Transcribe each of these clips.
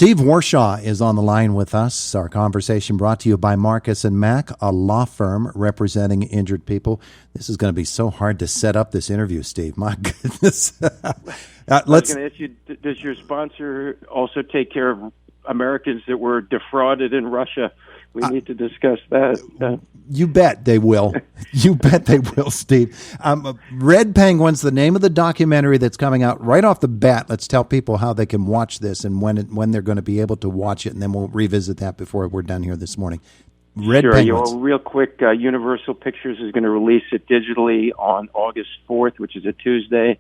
Steve Warshaw is on the line with us. Our conversation brought to you by Marcus and Mack, a law firm representing injured people. This is going to be so hard to set up this interview, Steve. My goodness. I was going to ask you, does your sponsor also take care of Americans that were defrauded in Russia? We need to discuss that. You bet they will. You bet they will, Steve. Red Penguins, the name of the documentary that's coming out right off the bat. Let's tell people how they can watch this and when they're going to be able to watch it, and then we'll revisit that before we're done here this morning. Red Penguins. Real quick, Universal Pictures is going to release it digitally on August 4th, which is a Tuesday,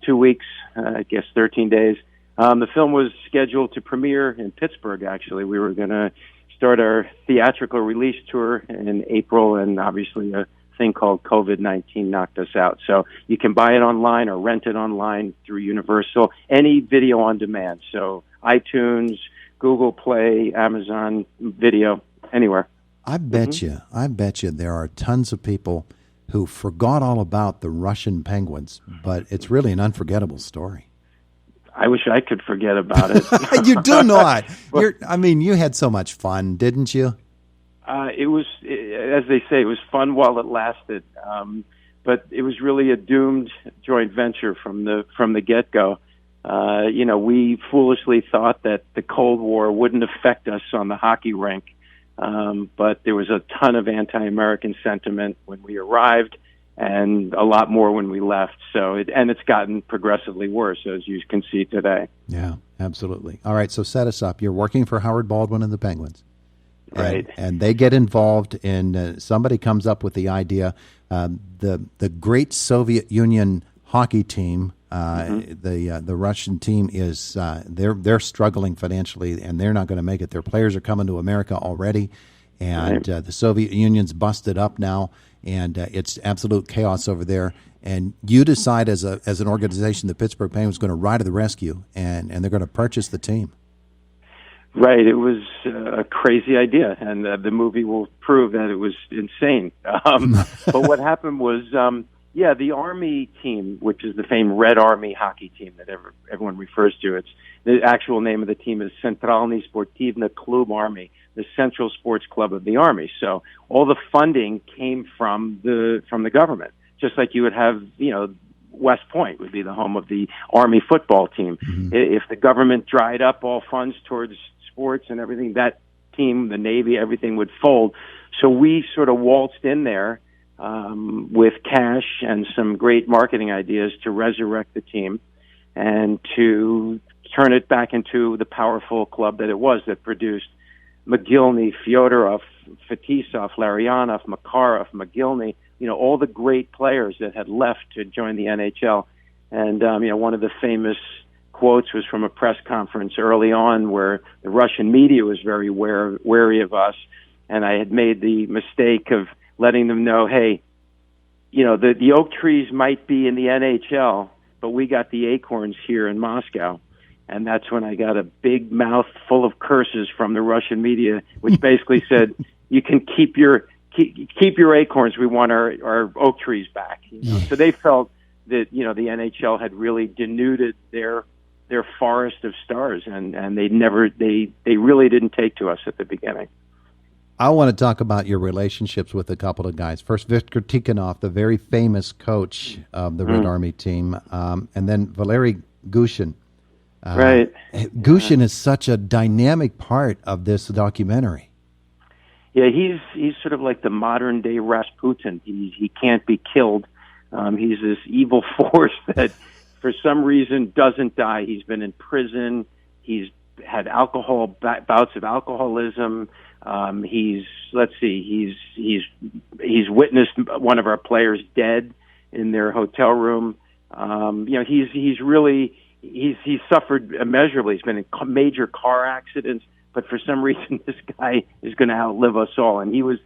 2 weeks, 13 days. The film was scheduled to premiere in Pittsburgh, actually. We were going to start our theatrical release tour in April, and obviously a thing called COVID-19 knocked us out. So you can buy it online or rent it online through Universal, any video on demand. So iTunes, Google Play, Amazon Video, anywhere. I bet you there are tons of people who forgot all about the Russian Penguins, but it's really an unforgettable story. I wish I could forget about it. You do not. You had so much fun, didn't you? It was, as they say, it was fun while it lasted. But it was really a doomed joint venture from the get-go. We foolishly thought that the Cold War wouldn't affect us on the hockey rink. But there was a ton of anti-American sentiment when we arrived, and a lot more when we left. So it's gotten progressively worse, as you can see today. Yeah, absolutely. All right, so set us up. You're working for Howard Baldwin and the Penguins. Right. And they get involved in, somebody comes up with the idea, the great Soviet Union hockey team, the Russian team is, they're struggling financially, and they're not going to make it. Their players are coming to America already, and the Soviet Union's busted up now, and it's absolute chaos over there. And you decide as an organization, the Pittsburgh Penguins, going to ride to the rescue, and they're going to purchase the team. Right. It was a crazy idea, and the movie will prove that it was insane. But what happened was, the Army team, which is the famed Red Army hockey team that everyone refers to, it's the actual name of the team is Centralny Sportivny Klub Army, the Central Sports Club of the Army. So all the funding came from the government, just like you would have, West Point would be the home of the Army football team. Mm-hmm. If the government dried up all funds towards sports and everything, that team, the Navy, everything would fold. So we sort of waltzed in there with cash and some great marketing ideas to resurrect the team and to turn it back into the powerful club that it was, that produced McGillney, Fyodorov, Fetisov, Larionov, Makarov, McGillney, all the great players that had left to join the NHL. And, one of the famous quotes was from a press conference early on where the Russian media was very wary of us. And I had made the mistake of letting them know, hey, the oak trees might be in the NHL, but we got the acorns here in Moscow. And that's when I got a big mouth full of curses from the Russian media, which basically said, you can keep your acorns. We want our oak trees back. So they felt that, the NHL had really denuded their forest of stars, and they really didn't take to us at the beginning. I want to talk about your relationships with a couple of guys. First, Viktor Tikhonov, the very famous coach of the Red Army team, and then Valery Gushin. Right. Gushin is such a dynamic part of this documentary. Yeah, he's sort of like the modern day Rasputin. He can't be killed. He's this evil force that, for some reason, doesn't die. He's been in prison. He's had bouts of alcoholism. He's witnessed one of our players dead in their hotel room. He's suffered immeasurably. He's been in major car accidents, but for some reason this guy is going to outlive us all. And he was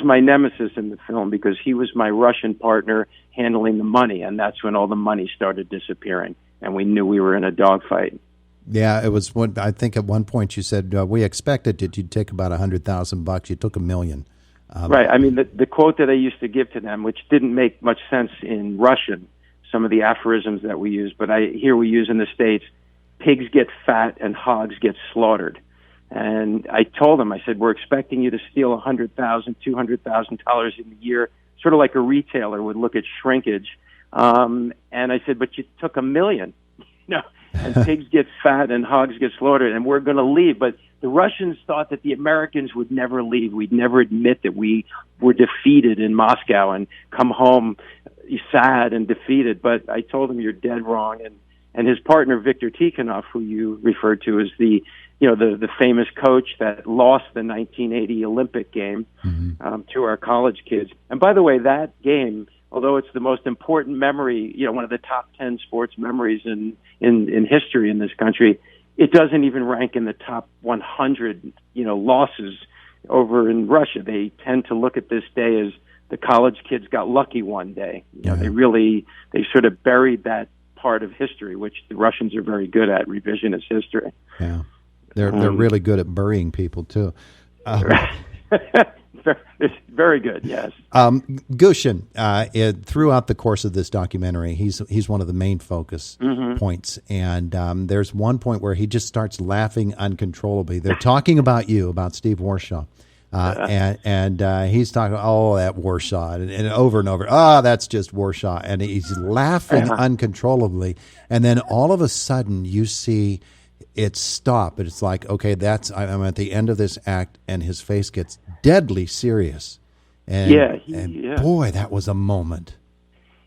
my nemesis in the film because he was my Russian partner handling the money, and that's when all the money started disappearing, and we knew we were in a dogfight. Yeah, it was. I think at one point you said we expected that you'd take about $100,000. You took $1 million. Right. I mean, the quote that I used to give to them, which didn't make much sense in Russian, some of the aphorisms that we use, but we use in the States. pigs get fat and hogs get slaughtered. And I told him, I said, we're expecting you to steal $100,000, $200,000 in a year, sort of like a retailer would look at shrinkage. And I said, but you took $1 million, and pigs get fat and hogs get slaughtered, and we're going to leave. But the Russians thought that the Americans would never leave. We'd never admit that we were defeated in Moscow and come home sad and defeated. But I told him, you're dead wrong. And his partner, Viktor Tikhonov, who you referred to as the famous coach that lost the 1980 Olympic game to our college kids. And by the way, that game, although it's the most important memory, one of the top 10 sports memories in history in this country, it doesn't even rank in the top 100, losses over in Russia. They tend to look at this day as the college kids got lucky one day. They sort of buried that part of history, which the Russians are very good at, revisionist history. Yeah. They're really good at burying people too. Very good, yes. Gushin, throughout the course of this documentary, he's one of the main focus points, and there's one point where he just starts laughing uncontrollably. They're talking about you, about Steve Warshaw, and he's talking, that Warshaw, and over and over, that's just Warshaw, and he's laughing uncontrollably, and then all of a sudden you see it stop. It's like, okay, I'm at the end of this act, and his face gets deadly serious. And boy, that was a moment.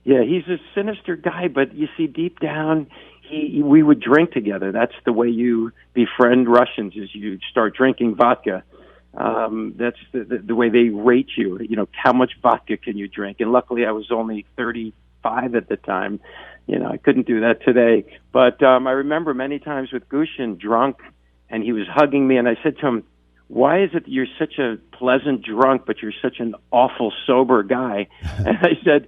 Yeah, he's a sinister guy, but you see, deep down, we would drink together. That's the way you befriend Russians, is you start drinking vodka. That's the way they rate you. How much vodka can you drink? And luckily, I was only 35 at the time. I couldn't do that today. But I remember many times with Gushin, drunk, and he was hugging me, and I said to him, why is it that you're such a pleasant drunk, but you're such an awful sober guy? And I said,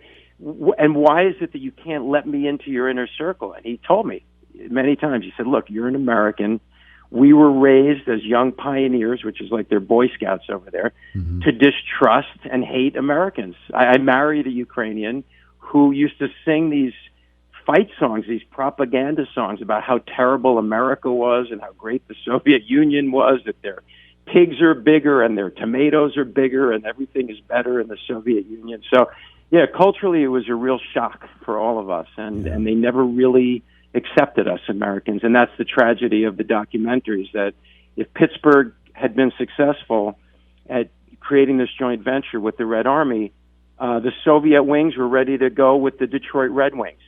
and why is it that you can't let me into your inner circle? And he told me many times, he said, look, you're an American. We were raised as young pioneers, which is like their Boy Scouts over there, to distrust and hate Americans. I married a Ukrainian who used to sing these fight songs, these propaganda songs about how terrible America was and how great the Soviet Union was, that their pigs are bigger and their tomatoes are bigger and everything is better in the Soviet Union. So, yeah, culturally it was a real shock for all of us, and they never really accepted us Americans. And that's the tragedy of the documentaries, that if Pittsburgh had been successful at creating this joint venture with the Red Army, the Soviet wings were ready to go with the Detroit Red Wings.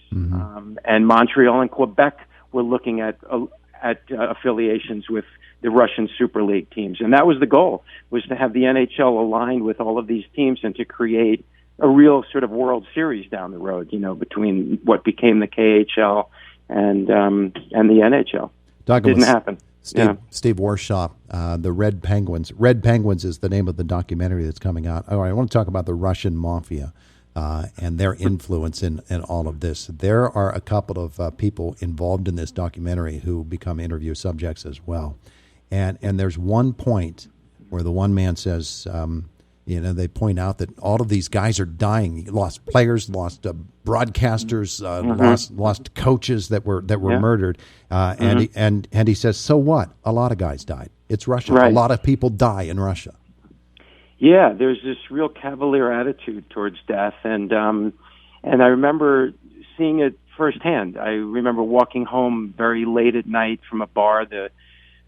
And Montreal and Quebec were looking at affiliations with the Russian Super League teams. And that was the goal, was to have the NHL aligned with all of these teams and to create a real sort of World Series down the road, between what became the KHL and the NHL. Didn't happen. Steve Warshaw, the Red Penguins. Red Penguins is the name of the documentary that's coming out. All right, I want to talk about the Russian mafia and their influence in all of this. There are a couple of people involved in this documentary who become interview subjects as well. And there's one point where the one man says, they point out that all of these guys are dying. Lost players, lost broadcasters, lost coaches that were murdered. And he says, so what? A lot of guys died. It's Russia. Right. A lot of people die in Russia. Yeah, there's this real cavalier attitude towards death, and I remember seeing it firsthand. I remember walking home very late at night from a bar,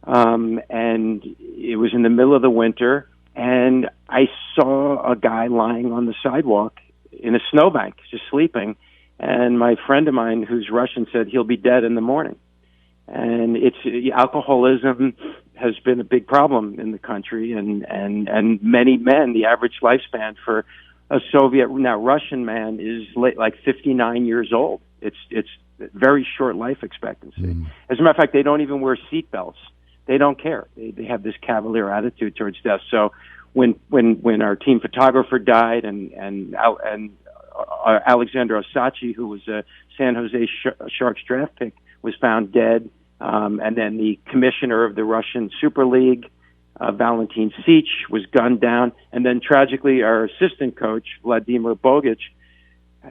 and it was in the middle of the winter, and I saw a guy lying on the sidewalk in a snowbank, just sleeping, and my friend of mine who's Russian said he'll be dead in the morning. And alcoholism has been a big problem in the country, and many men, the average lifespan for a Russian man is like 59 years old. It's very short life expectancy. As a matter of fact, they don't even wear seatbelts. They don't care. They have this cavalier attitude towards death. So when our team photographer died, and Alexander Osachi, who was a San Jose Sharks draft pick, was found dead, and then the commissioner of the Russian Super League, Valentin Sich, was gunned down, and then tragically our assistant coach, Vladimir Bogic,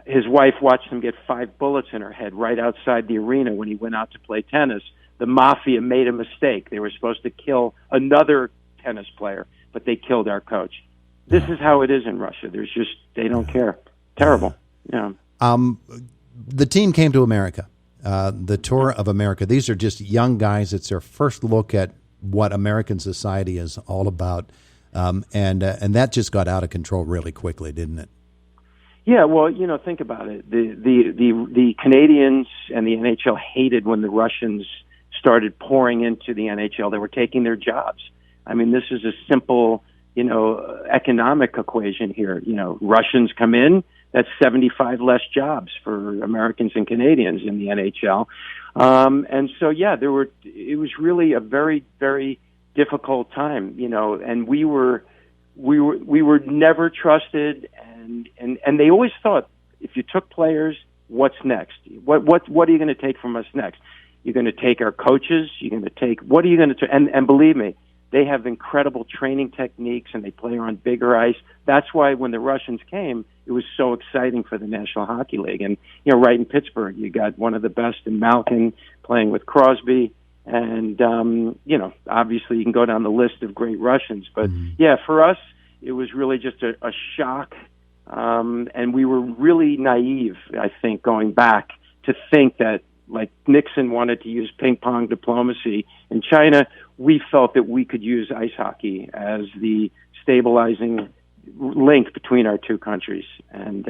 his wife watched him get 5 bullets in her head right outside the arena when he went out to play tennis. the mafia made a mistake. They were supposed to kill another tennis player, but they killed our coach. This is how it is in Russia. They don't care. Terrible. Yeah. The team came to America, the tour of America. These are just young guys. It's their first look at what American society is all about, and that just got out of control really quickly, didn't it? Yeah, well, think about it. The Canadians and the NHL hated when the Russians started pouring into the NHL. They were taking their jobs. I mean, this is a simple, economic equation here. Russians come in, that's 75 less jobs for Americans and Canadians in the NHL. And so, yeah, it was really a very, very difficult time, and we were never trusted. And they always thought, if you took players, what's next? What are you going to take from us next? You're going to take our coaches. What are you going to? And believe me, they have incredible training techniques, and they play on bigger ice. That's why when the Russians came, it was so exciting for the National Hockey League. And right in Pittsburgh, you got one of the best in Malkin playing with Crosby, and obviously you can go down the list of great Russians. But yeah, for us, it was really just a shock. And we were really naive, I think, going back to think that, like Nixon wanted to use ping pong diplomacy in China, we felt that we could use ice hockey as the stabilizing link between our two countries. And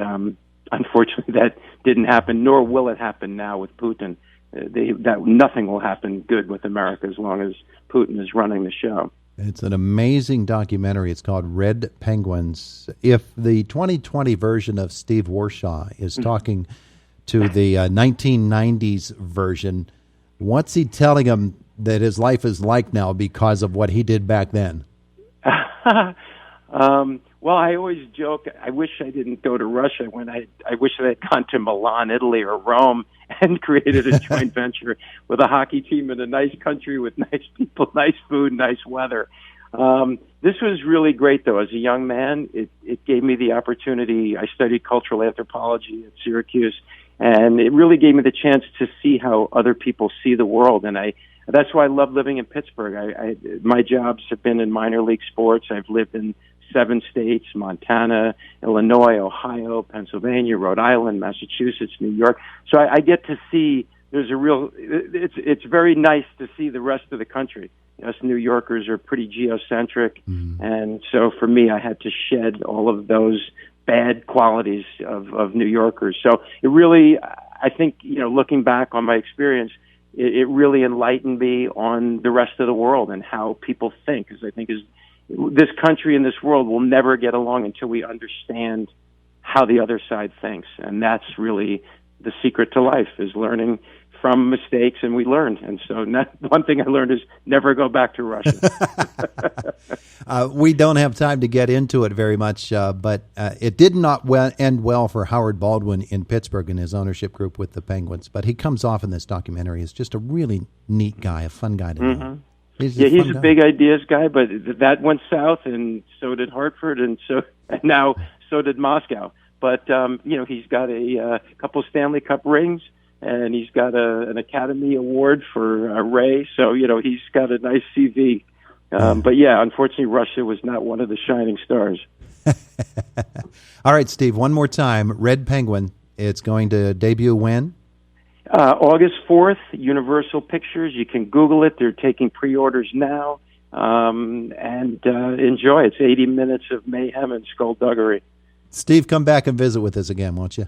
unfortunately, that didn't happen, nor will it happen now with Putin. Nothing will happen good with America as long as Putin is running the show. It's an amazing documentary. It's called Red Penguins. If the 2020 version of Steve Warshaw is talking to the 1990s version, what's he telling him that his life is like now because of what he did back then? Well, I always joke, I wish I didn't go to Russia. I wish I had gone to Milan, Italy, or Rome and created a joint venture with a hockey team in a nice country with nice people, nice food, nice weather. This was really great, though. As a young man, it gave me the opportunity. I studied cultural anthropology at Syracuse, and it really gave me the chance to see how other people see the world. And that's why I love living in Pittsburgh. My jobs have been in minor league sports. I've lived in 7 states: Montana, Illinois, Ohio, Pennsylvania, Rhode Island, Massachusetts, New York. So I get to see it's very nice to see the rest of the country. Us New Yorkers are pretty geocentric, and so for me, I had to shed all of those bad qualities of New Yorkers. So it really, I think, looking back on my experience, it really enlightened me on the rest of the world and how people think, because I think this country and this world will never get along until we understand how the other side thinks. And that's really the secret to life, is learning from mistakes, and we learned. And so one thing I learned is never go back to Russia. We don't have time to get into it very much, but it did not end well for Howard Baldwin in Pittsburgh and his ownership group with the Penguins. But he comes off in this documentary as just a really neat guy, a fun guy to know. He's a big ideas guy, but that went south, and so did Hartford, and now so did Moscow. But he's got a couple Stanley Cup rings, and he's got an Academy Award for Ray. So he's got a nice CV. But yeah, unfortunately, Russia was not one of the shining stars. All right, Steve. One more time. Red Penguin. It's going to debut when? August 4th, Universal Pictures. You can Google it. They're taking pre-orders now. And enjoy. It's 80 minutes of mayhem and skullduggery. Steve, come back and visit with us again, won't you?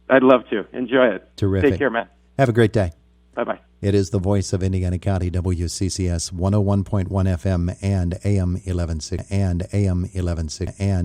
I'd love to. Enjoy it. Terrific. Take care, man. Have a great day. Bye-bye. It is the voice of Indiana County, WCCS 101.1 FM and AM 1160 and AM 1160 and